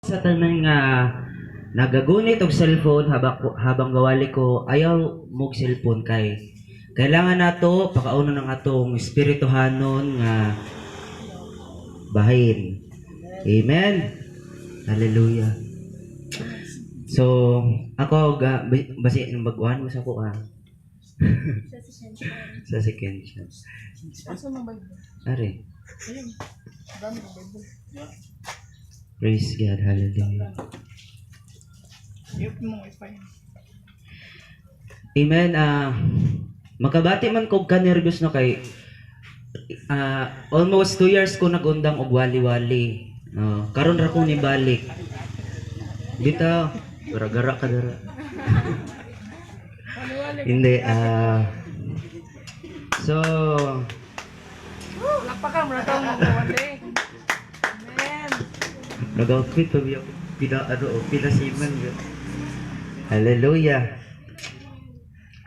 Sa tanan nga nagagunit og cellphone habang gawali ko ayaw mog cellphone kay kailangan nato pakauno ng atong espirituhanon nga bahin. Amen. Hallelujah. So ako basi ng baguhan mo sa ko sa second chance. Asa mo ba? Are. Ayun. Dami ng Bible. Praise God. Hallelujah. Yup mo wifi. Amen. Makabati man kog ka nervyos no kay almost 2 years ko nagundang og wali-wali. Karon ra ko ni balik. Bitaw, gara-gara ka dara. Wali-wali. Hindi so Lakpakan mo na taong wali. Amen. nag-outfit pa biya pinasiman yun. Hallelujah.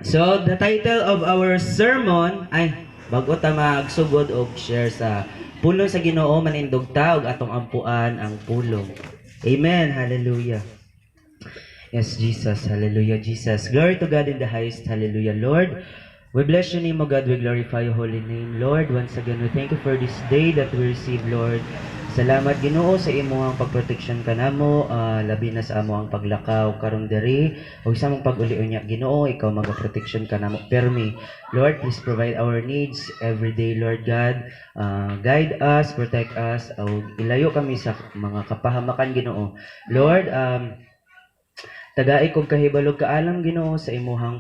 So the title of our sermon ay bago ta magsugod og share sa pulong sa Ginoo manindog ta og atong ampuan ang pulong. Amen. Hallelujah. Yes, Jesus. Hallelujah, Jesus. Glory to God in the highest. Hallelujah, Lord. We bless your name, O God. We glorify your holy name, Lord. Once again, we thank you for this day that we receive, Lord. Salamat, Ginoo, sa imong pagproteksyon kanamo, labi na sa among paglakaw karon diri ug sa among pag-ulion niya, Ginoo, ikaw magaproteksyon kanamo. Permi, Lord, please provide our needs every day, Lord God. Guide us, protect us, ug ilayo kami sa mga kapahamakan, Ginoo. Lord, tagai kog kahibalog kaalam, Ginoo, sa imuhang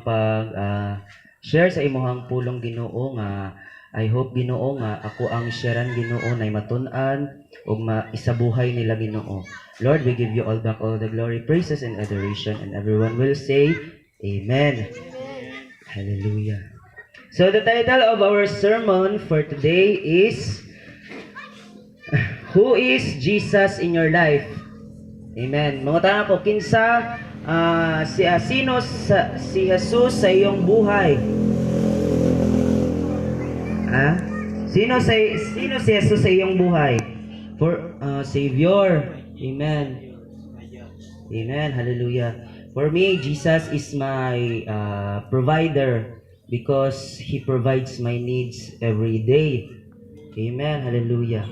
share sa imuhang pulong, Ginoo, nga I hope, Ginoo, nga ako ang sharean, Ginoo, nay matun-an ug maisabuhay nila, Ginoo. Lord, we give you all back all the glory, praises, and adoration, and everyone will say Amen. Hallelujah. So the title of our sermon for today is Who is Jesus in your life? Amen. Mga tanong ko, kinsa si Jesus sa iyong buhay? Sino si Jesus sa iyong buhay? For Savior. Amen. Amen. Hallelujah. For me, Jesus is my provider because He provides my needs every day. Amen. Hallelujah.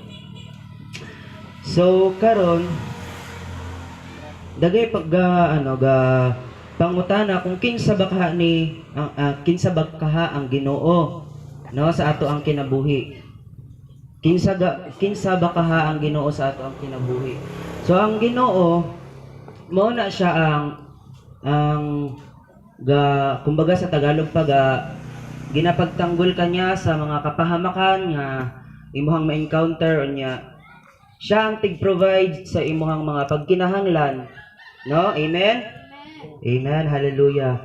So karon dagay pangutana kung kinsa bakaha ang Ginoo no sa ato ang kinabuhi. Kinsa bakaha ang Ginoo sa ato ang kinabuhi. So ang Ginoo mao na siya ang kumbaga sa Tagalog ginapagtanggol kanya sa mga kapahamakan nga imuhang ma-encounter unya. Siya ang tig-provide sa imuhang mga pagkinahanglan. No? Amen? Amen. Hallelujah.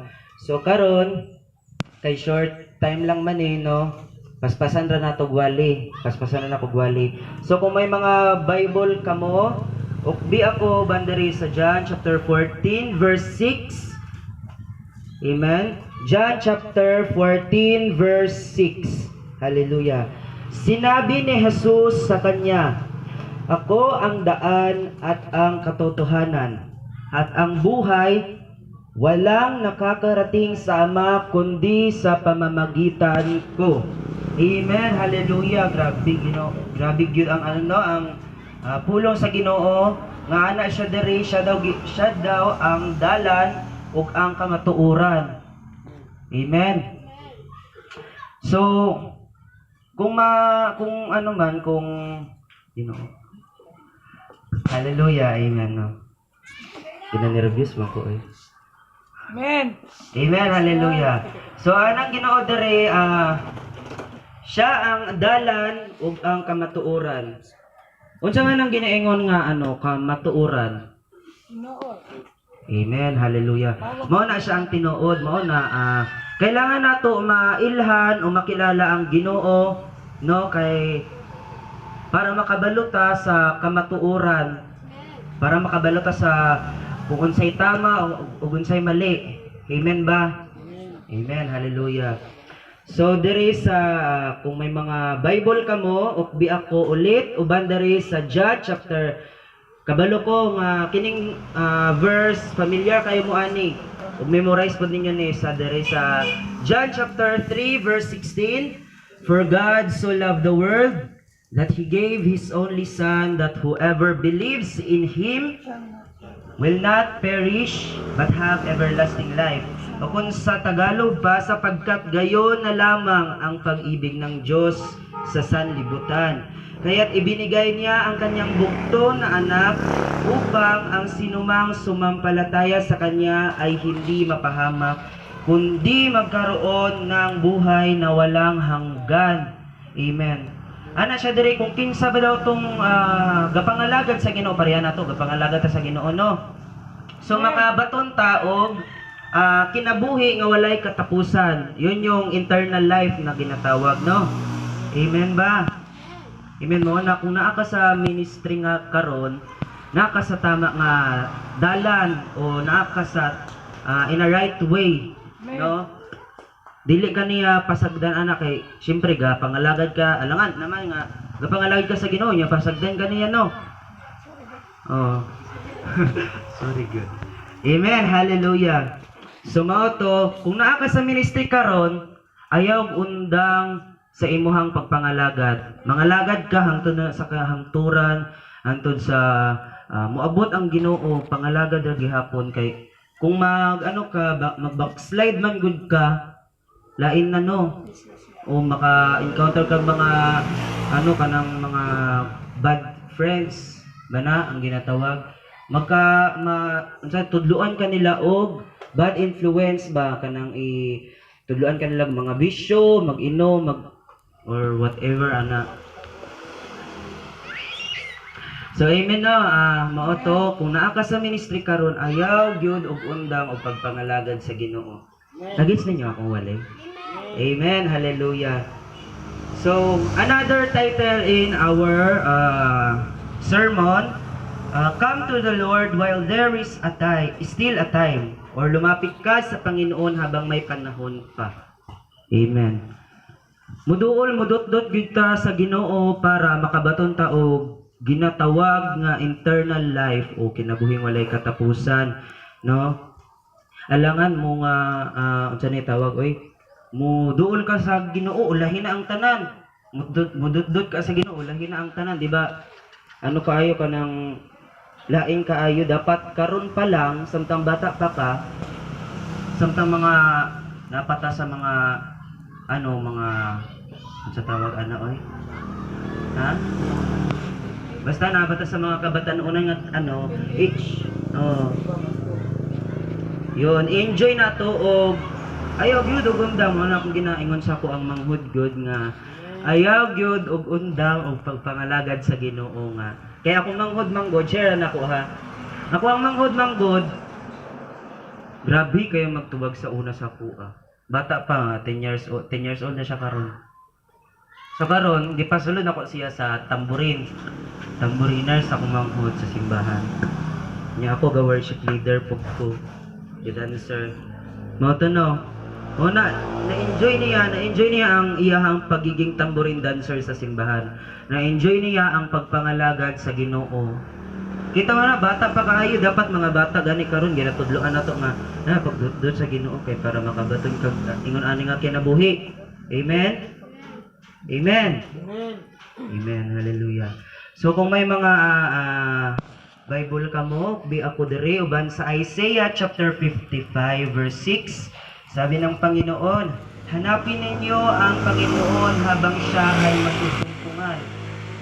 So karon kay short time lang man no? Paspasan ra nato gwali. So kung may mga Bible kamo, ukbi ako bandari sa John chapter 14 verse 6. Amen. John chapter 14 verse 6. Hallelujah. Sinabi ni Jesus sa kanya, ako ang daan at ang katotohanan at ang buhay, walang nakakarating sa Ama kundi sa pamamagitan ko. Amen. Hallelujah. Grabe, Ginoo. Grabe gyud ang ang pulong sa Ginoo nga ana siya diri, siya daw ang dalan ug ang kamatuoran. Amen. So kung Ginoo. Hallelujah. Amen. No. Kinanervyos mo ko eh. Amen. Amen. Hallelujah. So anang Ginoo dere siya ang dalan ug ang kamatuoran. Unsa man ang ginaingon nga kamatuoran? Tinuod. Amen. Hallelujah. Mao na siya ang tinuod, mao na kailangan nato mailhan o makilala ang Ginoo no kay para makabalota sa kamatuoran. Para makabalota sa kung unsay tama o unsay mali. Amen ba? Amen. Hallelujah. So diri sa kung may mga Bible kamo, ukbi ako ulit uban diri sa John chapter Kabalo ko nga kining verse familiar kayo mo ani. Ug memorize pod ninyo ni sa dere sa John chapter 3 verse 16. For God so loved the world that He gave His only Son, that whoever believes in Him will not perish but have everlasting life. O kung sa Tagalog pa, sapagkat gayon na lamang ang pag-ibig ng Diyos sa sanlibutan. Kaya't ibinigay niya ang kanyang bugto na anak upang ang sinumang sumampalataya sa kanya ay hindi mapahamak, kundi magkaroon ng buhay na walang hanggan. Amen. Ana siya diri kung kinsa ba daw tong gapangalagad sa Ginoo, pareha na to, gapangalagad ta sa Ginoo, no? So makabaton ta og kinabuhi nga walay katapusan. Yun yung eternal life na ginatawag, no? Amen ba? Amen mo na kung naa ka sa ministry nga karon, naa ka sa tama nga dalan o naa ka sa in a right way, no? Dili ka niya pasagdan anak kay syempre ga pangalagad ka alangan naman nga ga pangalagad ka sa Ginoo nya pasagdan ka niya, no? Oh. Sorry good. Amen, hallelujah. So mao to, kung naa ka sa ministry karon, ayaw undang sa imuhang pagpangalagad. Mangalagad ka hangtod na sa kahangturan, hangtod sa moabot ang Ginoo, pangalagad ra gihapon kay kung mag-backslide man gud ka, lain na, no? O maka-encounter kag mga kanang mga bad friends bana ang ginatawag. Tudluan ka nila og bad influence ba kanang tudluan ka nila mga bisyo, mag-inom, or whatever ana. So amen no, mao to kung naa ka sa ministry karon ayaw gyud og undang og pagpangalagad sa Ginoo. Nagits ninyo akong wali? Amen, hallelujah. So another title in our sermon, come to the Lord while there is still a time, or lumapit ka sa Panginoon habang may panahon pa. Amen. Mudot-dot gyud ta sa Ginoo para makabaton ta og ginatawag nga eternal life o kinabuhing walay katapusan, no? Alangan mo nga unsa ni tawag oy, muduol ka sa Ginoo ulahin na ang tanan. Mudot-dot ka sa Ginoo ulahin na ang tanan, di ba? Ano kaayo ka ng laing kaayo dapat karon pa lang samtang bata pa ka, samtang mga napata sa mga mga sa tawag oy. Ha? Basta nabata sa mga kabataan nga age. Oh. Yun, enjoy na to og ayaw gyud og undang mo na kung ginaingon sa ako ang manghud good nga ayaw gyud og undang og pagpangalagad sa Ginoo nga. Kaya ako manghod share na ko ha. Ako ang manghod grabe kayo magtubag sa una sa kuha. Bata pa 10 years old na siya karon. So karon gipasulod ako siya sa tamburiners ako manghod sa simbahan. Nya ako ga worship leader po ko. Dancer. Mo to no. Na-enjoy niya ang iyahang pagiging tamborin dancer sa simbahan. Na-enjoy niya ang pagpangalagad sa Ginoo. Kita mo na, bata pa kaayo, dapat mga bata gani karon ginatudloan nato nga pagdudod sa Ginoo kay para makabaton kag ingon ani nga kinabuhi. Amen. Amen. Amen. Hallelujah. So kung may mga Bible ka mo, bi ako diri uban sa Isaiah chapter 55 verse 6. Sabi ng Panginoon, hanapin ninyo ang Panginoon habang siya ay masusumpungan.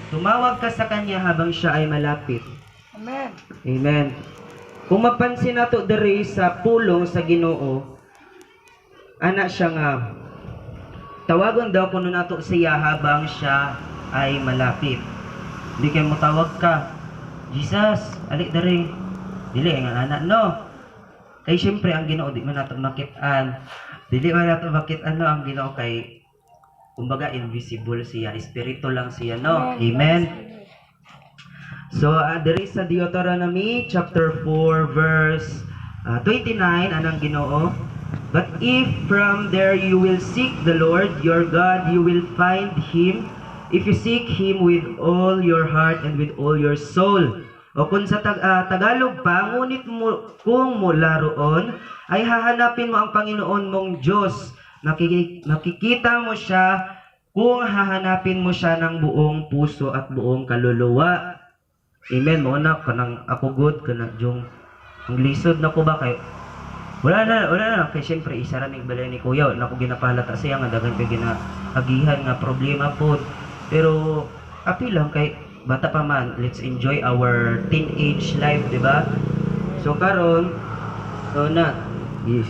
Tumawag ka sa kanya habang siya ay malapit. Amen. Amen. Kung mapansin nato diri sa pulong sa Ginoo, ana siya nga tawagon daw kuno nato siya habang siya ay malapit. Hindi kayo motawag ka, Jesus, alik diri. Dili nga anak no. Kay syempre ang Ginoo di man nato makitaan. Dili man nato makitaan no ang Ginoo kay kumbaga invisible siya, espiritu lang siya no. Amen. So diri sa Deuteronomy chapter 4 verse 29 anang Ginoo, but if from there you will seek the Lord your God, you will find him if you seek him with all your heart and with all your soul. O kung sa Tagalog pa, ngunit kung mula roon, ay hahanapin mo ang Panginoon mong Diyos. Makikita mo siya kung hahanapin mo siya ng buong puso at buong kaluluwa. Amen. Muna, kanang ako good, kanang yung ang lisod na ko ba kayo? Wala na. Kaya siyempre, isa rin yung balay ni Kuya. Wala ko ginapahalata siya nga, dagan kayo ginaagihan nga problema po. Pero, api lang kay bata pa man, let's enjoy our teenage life, di ba? So karon,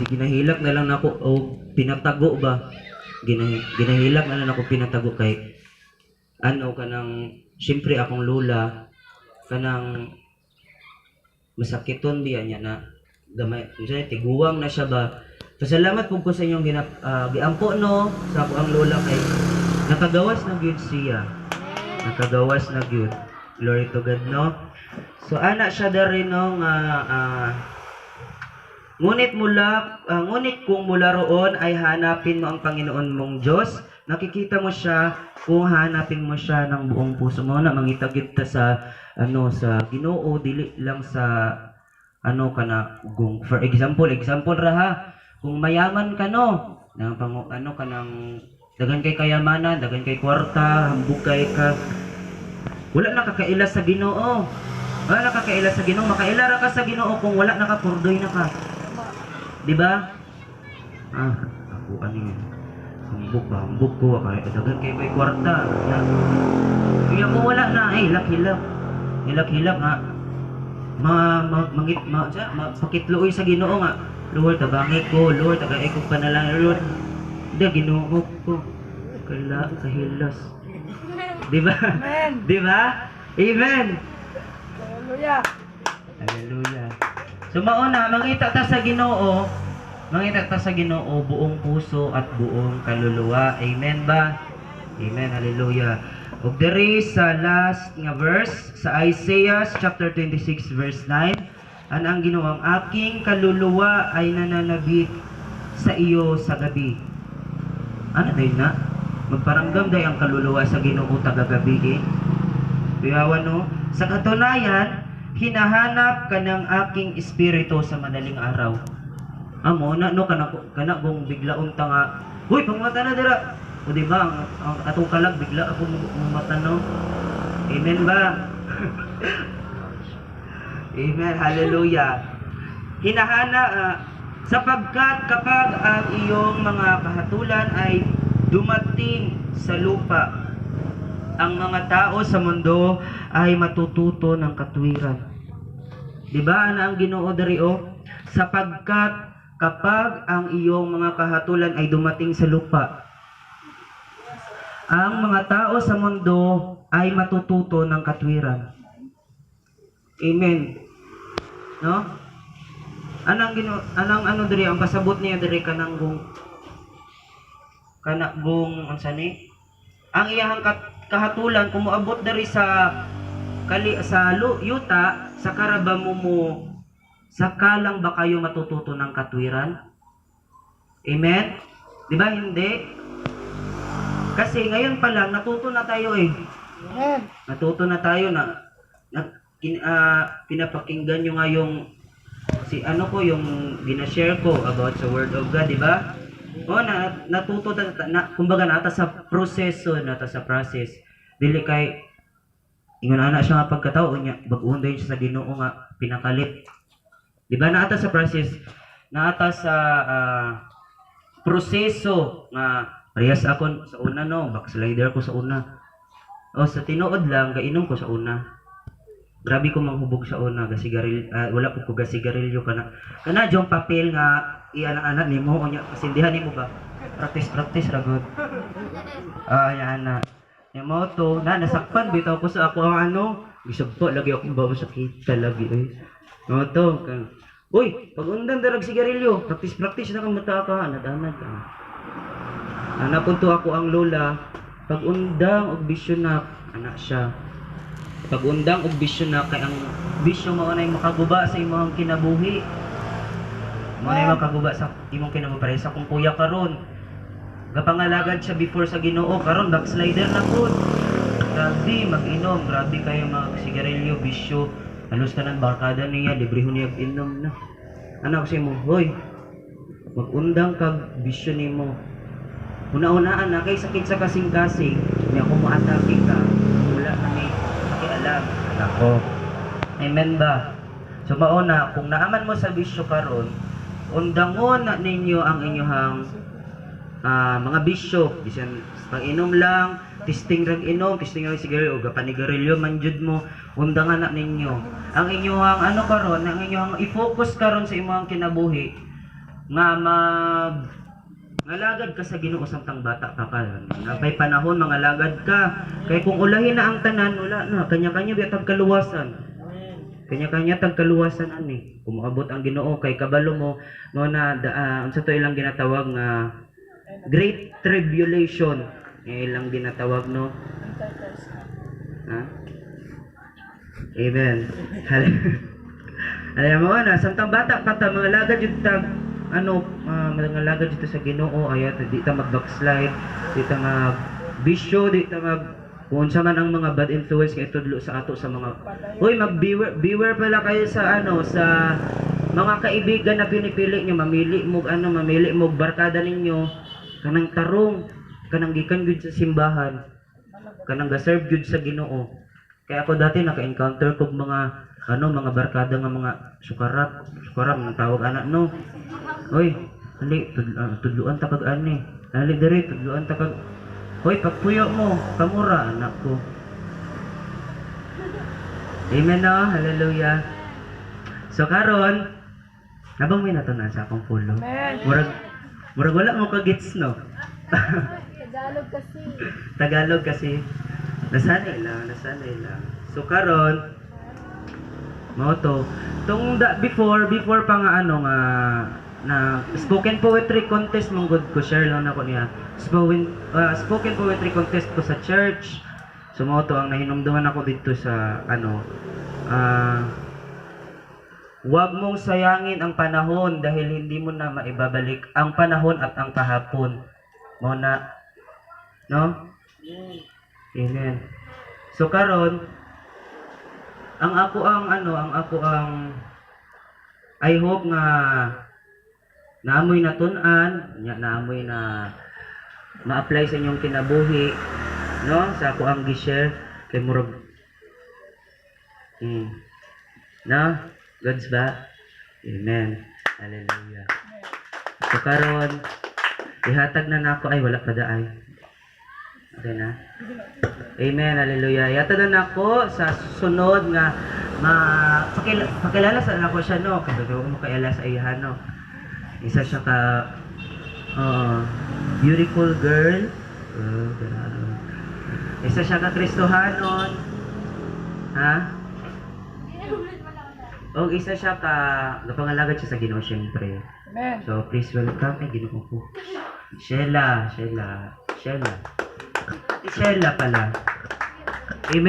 ginahilak na lang nako o pinatago ba? Ginahilak na lang ako pinatago kay ano kanang siyempre akong lola kanang masakiton biya niya na gamay, tiguwang na siya ba? Pasalamat po ko sa inyong giampo no sa ako ang lola kay nakagawas na gyud siya. Nakagawas na gyud. Glory to God, no? So ana siya dari no nga ngunit kung mula roon ay hanapin mo ang Panginoon mong Diyos, nakikita mo siya kung hanapin mo siya ng buong puso mo na mangitagid ta sa sa Ginoo dili lang sa kana kung for example ra ha, kung mayaman ka no, nang kanang dagan kay kayamanan, dagan kay kwarta, hambugay ka. Wala na kakaila sa Ginoo. Wala na kakaila sa Ginoo. Makaila ra ka sa Ginoo kung wala na ka purdoy na ka. Di ba? Ako ani hambug ko kay dagan kay may kwarta. Kaya mo wala na hilak nga. Pakitluoy sa Ginoo nga. Lord, tabangi ko, Lord, tagay ko panalangin, Lord. Ginoo ko kahilas. Di ba? Amen. Di ba? Amen. Hallelujah. Hallelujah. So mauna mangita ta sa Ginoo, buong puso at buong kaluluwa. Amen ba? Amen. Hallelujah. Ug diri sa last nga verse sa Isaiah chapter 26 verse 9, ang Ginoo, ang aking kaluluwa ay nananabik sa iyo sa gabi. Ano day na? Magparamdam day ang kaluluwa sa Ginoo tagagabi. Biyawan no? Sa katunayan, hinahanap ka ng aking espiritu sa madaling araw. Amo na no kana kung bigla unta nga, "Hoy, pangmata na dira." O di ba ang atong kalag bigla ako mata no. Amen ba? Amen. Hallelujah. Sapagkat kapag ang iyong mga kahatulan ay dumating sa lupa, ang mga tao sa mundo ay matututo ng katwiran. Di ba ang Ginoo diri o? Sapagkat kapag ang iyong mga kahatulan ay dumating sa lupa, ang mga tao sa mundo ay matututo ng katwiran. Amen. No? Anong diri ang pasabot niya diri kanang ansani? Ang iyang kahatulan kung moabot diri sa yuta sa karabamo mo sakalang ba kayo matututo ng katwiran? Amen? Di ba hindi? Kasi ngayon pa lang natuto na tayo eh. Amen. Natuto na tayo na pinapakinggan nyo nga yung yung ginashare ko about sa Word of God, di ba? O natuto kumbaga nata sa proseso, sa process. Dili kay ingon ana siya nga pagkatao niya, bag-on dayon siya sa Ginoo nga pinakalit. Di ba naata sa process, naata sa proseso nga parehas ako sa una no, backslider ko sa una. O sa tinuod lang gainom ko sa una. Grabe ko manghubog sa una, wala ko gasigarilyo kana jong papel nga iana-ana nimo unya pasindihan nimo ba? Practice ra gud. Yan na. Yung mo to, nasakpan bitaw ko sa ako ang gisagpo lagi ako ba sakit lagi eh. No to, uy, pag undan darag sigarilyo, practice na kang mata ka, nadanad ka. Napunto ako ang lola, pag undang og bisyo na anak siya. Pag undang og bisyo na kay ang bisyo mao nay makaguba sa imong kinabuhi. Mao nay makaguba sa imong kinabuhi pareha sa kung kuya karon. Gapangalagad siya before sa Ginoo, karon backslider na pud. Grabe mag-inom, grabe kayo mag sigarilyo, bisyo. Alos ka ng barkada niya, libre ho niya inom na. Anak kasi mo, hoy, mag-undang kag bisyo ni mo. Una-unaan na, kay sakit sa kasing-kasing, niya kung maatake ka, wala kami pakialam. Ako. Amen ba? So mauna, kung naaman mo sa bisyo karon, undangon na ninyo ang inyong mga bisyo. Bisan pag-inom lang, testing rag inom, testing rag sigarilyo, o kapanigarilyo man jud mo, undangan na ninyo. Ang inyong karon, ang inyong i-focus karon sa imong kinabuhi nga ngalagad ka sa Ginoo samtang bata pa ka. Napay panahon mangalagad ka. Kay kung ulahin na ang tanan, wala na, kanya-kanya bitag kaluwasan. Kanya-kanya tag kaluwasan ani. Kung moabot ang Ginoo kay kabalo mo na unsa to ilang ginatawag nga Great Tribulation. Ilang ginatawag no. Ha? Amen. Alam mo na, samtang bata pa ta mga lagad jud tag mga lagad dito sa Ginoo ayat di ta mag-backslide, di ta mag-bisyo, di ta kung sa man ang mga bad influence kay tudlo sa ato sa mga beware pala kayo sa sa mga kaibigan na pinipili nyo, mamili mo barkada ninyo kanang tarong, kanang gikan gud sa simbahan, kanang ga-serve gud sa Ginoo. Kaya ako dati naka-encounter kog mga mga barkada nga mga sukarat ang tawag anak no. Hoy, ali tudluan ta kag ani. Ali diri tudluan ta kag hoy pagpuyo mo, kamura anak ko. Amen no, hallelujah. So karon nabang may natunan sa akong pulo. Murag wala mo ka gets no. Tagalog kasi. Nasanay lang. So karon mao to. Before pa nga na spoken poetry contest mong good ko share lang nako niya. Spoken poetry contest ko sa church. So mao to ang nahinumduman ako dito sa huwag mong sayangin ang panahon dahil hindi mo na maibabalik ang panahon at ang kahapon. Mao na no? Amen. So karon ang ako ang I hope nga naamoy natun-an, naamoy na ma-apply sa inyong kinabuhi, no? Sa ako ang gi-share kay murag no? Goods ba? Amen. Hallelujah. So karon ihatag na nako ay wala pa daay. Okay na? Amen, hallelujah. Yata na ako sa sunod nga pakilala sa ako siya no. Kasi ko makaila sa iyahan no. Isa siya ka beautiful girl. Isa siya ka Kristohanon. Ha? O isa siya ka napangalagat siya sa Ginoo syempre. Amen. So please welcome Ginoo ko. Sheila pala. Amen.